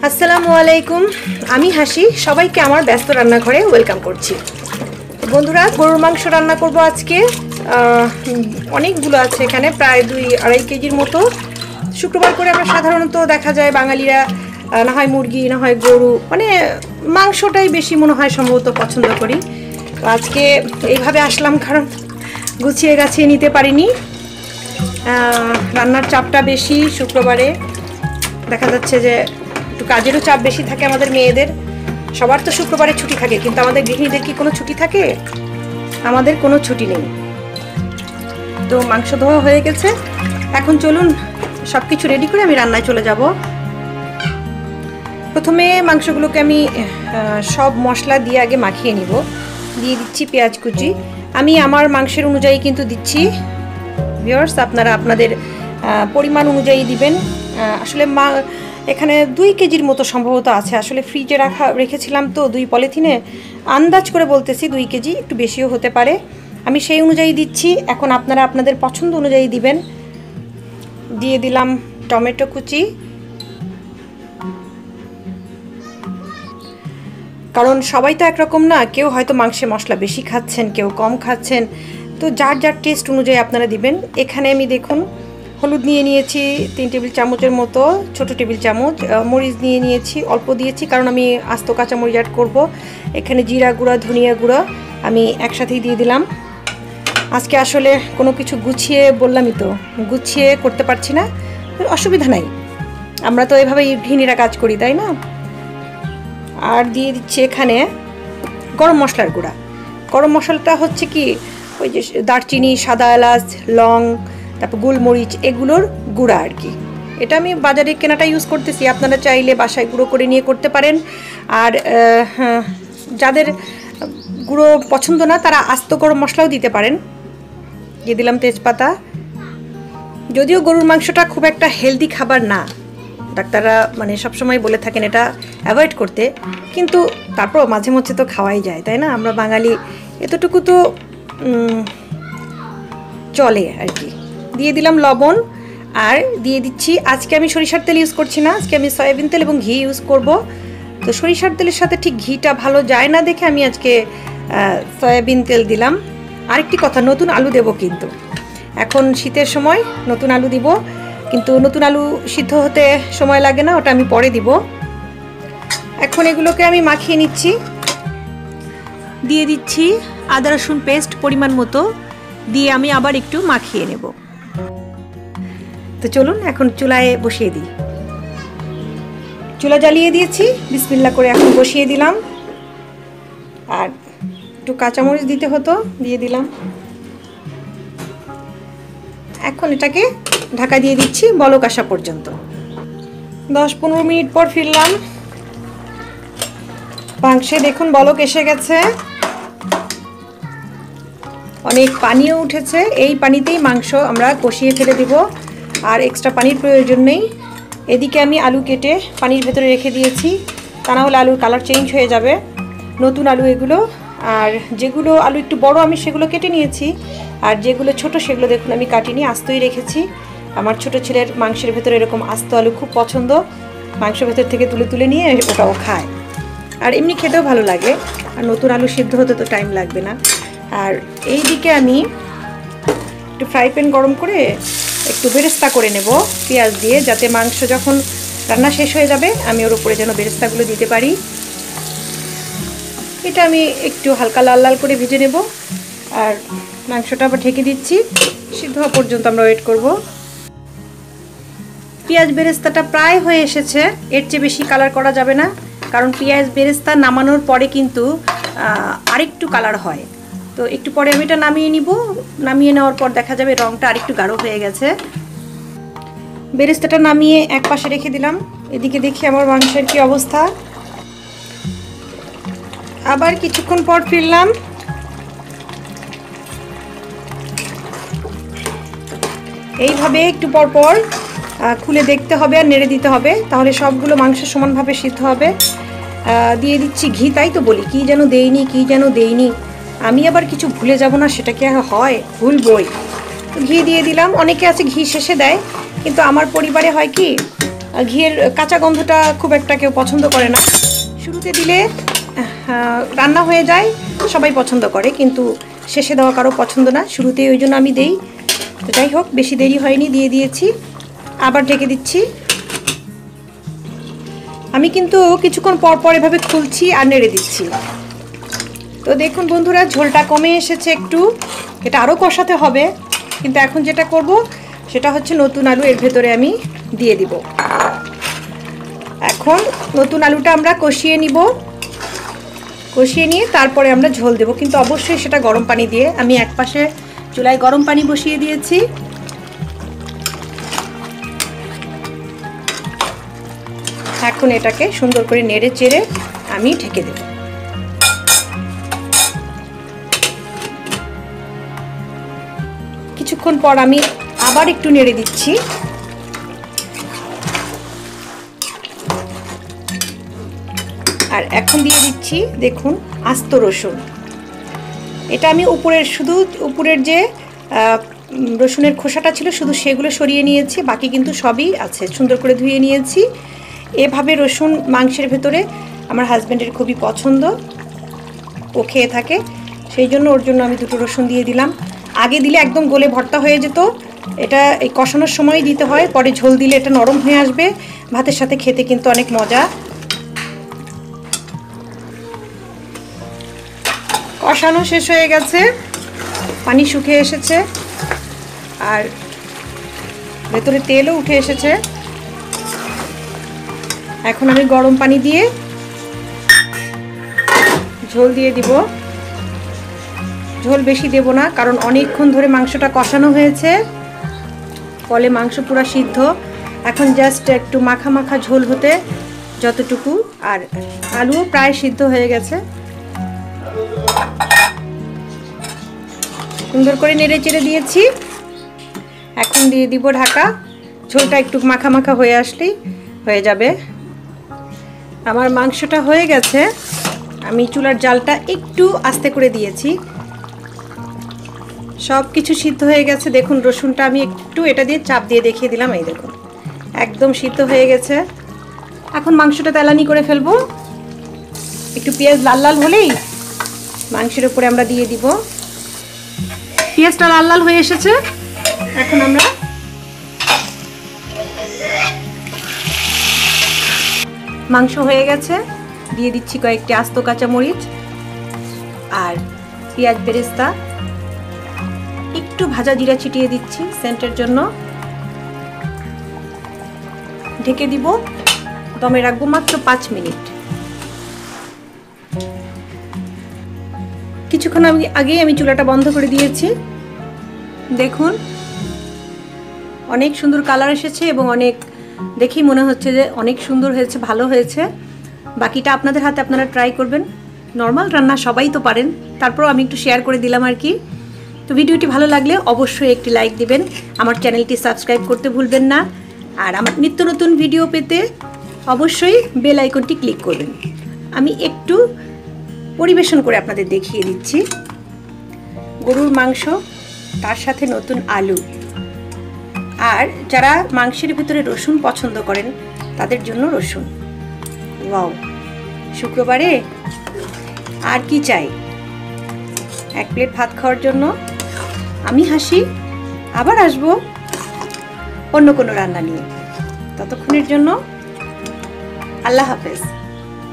আসসালামু আলাইকুম, আমি হাসি। সবাইকে আমার ব্যস্ত রান্নাঘরে ওয়েলকাম করছি। বন্ধুরা, গরুর মাংস রান্না করব আজকে। অনেকগুলো আছে এখানে, প্রায় 2-2.5 কেজির মতো। শুক্রবার করে আমরা সাধারণত দেখা যায় বাঙালিরা না হয় মুরগি না হয় গরু, মানে মাংসটাই বেশি মনে হয় সম্ভবত পছন্দ করি। তো আজকে এইভাবে আসলাম কারণ গুছিয়ে গাছিয়ে নিতে পারিনি। রান্নার চাপটা বেশি শুক্রবারে, দেখা যাচ্ছে যে একটু কাজেরও চাপ বেশি থাকে আমাদের মেয়েদের। সবার তো শুক্রবারে ছুটি থাকে, কিন্তু আমাদের গৃহিণীদের কি কোনো ছুটি থাকে? আমাদের কোনো ছুটি নেই। তো মাংস ধোয়া হয়ে গেছে, এখন চলুন সব কিছু রেডি করে আমি রান্নায় চলে যাব। প্রথমে মাংসগুলোকে আমি সব মশলা দিয়ে আগে মাখিয়ে নিব। দিয়ে দিচ্ছি পেঁয়াজ কুচি। আমি আমার মাংসের অনুযায়ী কিন্তু দিচ্ছি, ভিউয়ার্স আপনারা আপনাদের পরিমাণ অনুযায়ী দিবেন। আসলে এখানে 2 কেজির মতো সম্ভবত আছে। আসলে ফ্রিজে রেখেছিলাম তো 2 পলিথিনে, আন্দাজ করে বলতেছি 2 কেজি, একটু বেশিও হতে পারে। আমি সেই অনুযায়ী দিচ্ছি। এখন আপনারা আপনাদের পছন্দ অনুযায়ী দিবেন। দিয়ে দিলাম টমেটো কুচি, কারণ সবাই তো একরকম না, কেউ হয়তো মাংসে মশলা বেশি খাচ্ছেন, কেউ কম খাচ্ছেন। তো যার যার টেস্ট অনুযায়ী আপনারা দিবেন। এখানে আমি দেখুন হলুদ নিয়ে নিয়েছি 3 টেবিল চামচের মতো, ছোট টেবিল চামচ। মরিচ নিয়ে নিয়েছি, অল্প দিয়েছি কারণ আমি আস্ত কাঁচা মরিচ অ্যাড করব। এখানে জিরা গুঁড়া, ধনিয়া গুঁড়া আমি একসাথেই দিয়ে দিলাম। আজকে আসলে কোনো কিছু গুছিয়ে, বললামই তো গুছিয়ে করতে পারছি না, অসুবিধা নাই, আমরা তো এভাবেই গৃহিণীরা কাজ করি, তাই না? আর দিয়ে দিচ্ছি এখানে গরম মশলার গুঁড়া। গরম মশলাটা হচ্ছে কি, ওই যে দারচিনি, সাদা এলাচ, লং, তারপর গোলমরিচ, এগুলোর গুঁড়া আর কি। এটা আমি বাজারে কেনাটা ইউজ করতেছি, আপনারা চাইলে বাসায় গুঁড়ো করে নিয়ে করতে পারেন। আর যাদের গুঁড়ো পছন্দ না তারা আস্ত গরম মশলাও দিতে পারেন। দিয়ে দিলাম তেজপাতা। যদিও গরুর মাংসটা খুব একটা হেলদি খাবার না, ডাক্তাররা মানে সবসময় বলে থাকেন এটা অ্যাভয়েড করতে, কিন্তু তারপর মাঝে মধ্যে তো খাওয়াই যায়, তাই না? আমরা বাঙালি, এতটুকু তো চলে আর কি। দিয়ে দিলাম লবণ। আর দিয়ে দিচ্ছি, আজকে আমি সরিষার তেল ইউজ করছি না, আজকে আমি সয়াবিন তেল এবং ঘি ইউজ করব। তো সরিষার তেলের সাথে ঠিক ঘিটা ভালো যায় না দেখে আমি আজকে সয়াবিন তেল দিলাম। আরেকটি কথা, নতুন আলু দেব কিন্তু। এখন শীতের সময় নতুন আলু দিব, কিন্তু নতুন আলু সিদ্ধ হতে সময় লাগে না, ওটা আমি পরে দিব। এখন এগুলোকে আমি মাখিয়ে নিচ্ছি। দিয়ে দিচ্ছি আদা রসুন পেস্ট পরিমাণ মতো, দিয়ে আমি আবার একটু মাখিয়ে নেব। তো চলুন এখন চুলায় বসিয়ে দিই। চুলা জ্বালিয়ে দিয়েছি, বিসমিল্লাহ করে এখন বসিয়ে দিলাম। আর একটু কাঁচামরিচ দিতে হতো, দিয়ে দিলাম। এখন এটাকে ঢাকা দিয়ে দিচ্ছি বলক আসা পর্যন্ত। 10-15 মিনিট পর ফিরলাম। মাংসে দেখুন বলক এসে গেছে, অনেক পানিও উঠেছে। এই পানিতেই মাংস আমরা কষিয়ে ফেলে দিব, আর এক্সট্রা পানির প্রয়োজন নেই। এদিকে আমি আলু কেটে পানির ভেতরে রেখে দিয়েছি, তা না হলে আলুর কালার চেঞ্জ হয়ে যাবে। নতুন আলু এগুলো, আর যেগুলো আলু একটু বড় আমি সেগুলো কেটে নিয়েছি, আর যেগুলো ছোট সেগুলো দেখুন আমি কাটিনি, আস্তই রেখেছি। আমার ছোট ছেলের মাংসের ভেতরে এরকম আস্ত আলু খুব পছন্দ, মাংসের ভেতর থেকে তুলে তুলে নিয়ে ওটাও খায়, আর এমনি খেতেও ভালো লাগে। আর নতুন আলু সিদ্ধ হতে তো টাইম লাগবে না। আর এই দিকে আমি একটু ফ্রাই প্যান গরম করে একটু বেরেস্তা করে নেব পেঁয়াজ দিয়ে, যাতে মাংস যখন রান্না শেষ হয়ে যাবে আমি ওর উপরে যেন বেরেস্তাগুলো দিতে পারি। এটা আমি একটু হালকা লাল লাল করে ভেজে নেব, আর মাংসটা আবার ঢেকে দিচ্ছি, সিদ্ধ হওয়া পর্যন্ত আমরা ওয়েট করব। পেঁয়াজ বেরেস্তাটা প্রায় হয়ে এসেছে, এর চেয়ে বেশি কালার করা যাবে না, কারণ পেঁয়াজ বেরেস্তা নামানোর পরে কিন্তু আরেকটু কালার হয়। তো একটু পরে আমি এটা নামিয়ে নিব। নামিয়ে নেওয়ার পর দেখা যাবে রঙটা আরেকটু গাঢ় হয়ে গেছে। বেরেস্তাটা নামিয়ে এক পাশে রেখে দিলাম। এদিকে দেখি আমার মাংসের কি অবস্থা। আবার কিছুক্ষণ পর ফিরলাম। এইভাবে একটু পর পর খুলে দেখতে হবে আর নেড়ে দিতে হবে, তাহলে সবগুলো মাংস সমানভাবে সিদ্ধ হবে। দিয়ে দিচ্ছি ঘি, তাই তো বলি কি যেন দেইনি, আমি আবার কিছু ভুলে যাব না, সেটা কি হয়? ভুলবই। ঘি দিয়ে দিলাম। অনেকে আছে ঘি শেষে দেয়, কিন্তু আমার পরিবারে হয় কি ঘিয়ের কাঁচা গন্ধটা খুব একটা কেউ পছন্দ করে না। শুরুতে দিলে রান্না হয়ে যায়, সবাই পছন্দ করে, কিন্তু শেষে দেওয়া কারো পছন্দ না, শুরুতেই ওই জন্য আমি দেই। তো যাই হোক, বেশি দেরি হয়নি, দিয়ে দিয়েছি। আবার ঢেকে দিচ্ছি। আমি কিন্তু কিছুক্ষণ পর পর এভাবে খুলছি আর নেড়ে দিচ্ছি। তো দেখুন বন্ধুরা, ঝোলটা কমে এসেছে একটু, এটা আরও কষাতে হবে। কিন্তু এখন যেটা করব সেটা হচ্ছে নতুন আলু এর ভেতরে আমি দিয়ে দিব। এখন নতুন আলুটা আমরা কষিয়ে নিব, কষিয়ে নিয়ে তারপরে আমরা ঝোল দেব, কিন্তু অবশ্যই সেটা গরম পানি দিয়ে। আমি একপাশে চুলায় গরম পানি বসিয়ে দিয়েছি। এখন এটাকে সুন্দর করে নেড়ে চেড়ে আমি ঢেকে দেব। কিছুক্ষণ পর আমি আবার একটু নেড়ে দিচ্ছি। আর এখন দিয়ে দিচ্ছি দেখুন আস্ত রসুন। এটা আমি উপরের যে রসুনের খোসাটা ছিল শুধু সেগুলো সরিয়ে নিয়েছি, বাকি কিন্তু সবই আছে, সুন্দর করে ধুয়ে নিয়েছি। এভাবে রসুন মাংসের ভেতরে আমার হাজব্যান্ডের খুবই পছন্দ, ও খেয়ে থাকে, সেই জন্য ওর জন্য আমি 2টো রসুন দিয়ে দিলাম। আগে দিলে একদম গলে ভর্তা হয়ে যেত, এটা এই কষানোর সময় দিতে হয়, পরে ঝোল দিলে এটা নরম হয়ে আসবে, ভাতের সাথে খেতে কিন্তু অনেক মজা। কষানো শেষ হয়ে গেছে, পানি শুকিয়ে এসেছে আর ভেতরে তেলও উঠে এসেছে। এখন আমি গরম পানি দিয়ে ঝোল দিয়ে দিব। ঝোল বেশি দেব না, কারণ অনেকক্ষণ ধরে মাংসটা কষানো হয়েছে, ফলে মাংস পুরো সিদ্ধ। এখন জাস্ট একটু মাখা মাখা ঝোল হতে যতটুকু, আর আলুও প্রায় সিদ্ধ হয়ে গেছে। সুন্দর করে নেড়ে চেড়ে দিয়েছি। এখন দিয়ে দিব ঢাকা। ঝোলটা একটু মাখা মাখা হয়ে আসলেই হয়ে যাবে। আমার মাংসটা হয়ে গেছে। আমি চুলার জালটা একটু আস্তে করে দিয়েছি। সব কিছু সিদ্ধ হয়ে গেছে। দেখুন রসুনটা আমি একটু এটা দিয়ে চাপ দিয়ে দেখিয়ে দিলাম, এই দেখুন একদম সিদ্ধ হয়ে গেছে। এখন মাংসটা তেলানি করে ফেলবো। একটু পেঁয়াজ লাল লাল হলেই মাংসের উপরে আমরা দিয়ে দিব। পেঁয়াজটা লাল লাল হয়ে এসেছে। এখন আমরা মাংস হয়ে গেছে, দিয়ে দিচ্ছি কয়েকটি আস্ত কাঁচামরিচ আর পেঁয়াজ বেরেস্তা, একটু ভাজা জিরা ছিটিয়ে দিচ্ছি সেন্টের জন্য। ঢেকে দিব, দমে রাখবো মাত্র 5 মিনিট। কিছুক্ষণ আগেই আমি চুলাটা বন্ধ করে দিয়েছি। দেখুন অনেক সুন্দর কালার এসেছে এবং অনেক দেখেই মনে হচ্ছে যে অনেক সুন্দর হয়েছে, ভালো হয়েছে। বাকিটা আপনাদের হাতে, আপনারা ট্রাই করবেন। নর্মাল রান্না সবাই তো পারেন, তারপরও আমি একটু শেয়ার করে দিলাম আর কি। তো ভিডিওটি ভালো লাগলে অবশ্যই একটি লাইক দিবেন, আমার চ্যানেলটি সাবস্ক্রাইব করতে ভুলবেন না, আর আমার নিত্য নতুন ভিডিও পেতে অবশ্যই বেল আইকনটি ক্লিক করবেন। আমি একটু পরিবেশন করে আপনাদের দেখিয়ে দিচ্ছি। গরুর মাংস, তার সাথে নতুন আলু, আর যারা মাংসের ভিতরে রসুন পছন্দ করেন তাদের জন্য রসুন। ওয়াও, শুক্রবারে আর কি চাই? এক প্লেট ভাত খাওয়ার জন্য আমি হাসি। আবার আসবো অন্য কোনো রান্না নিয়ে। ততক্ষণের জন্য আল্লাহ হাফেজ।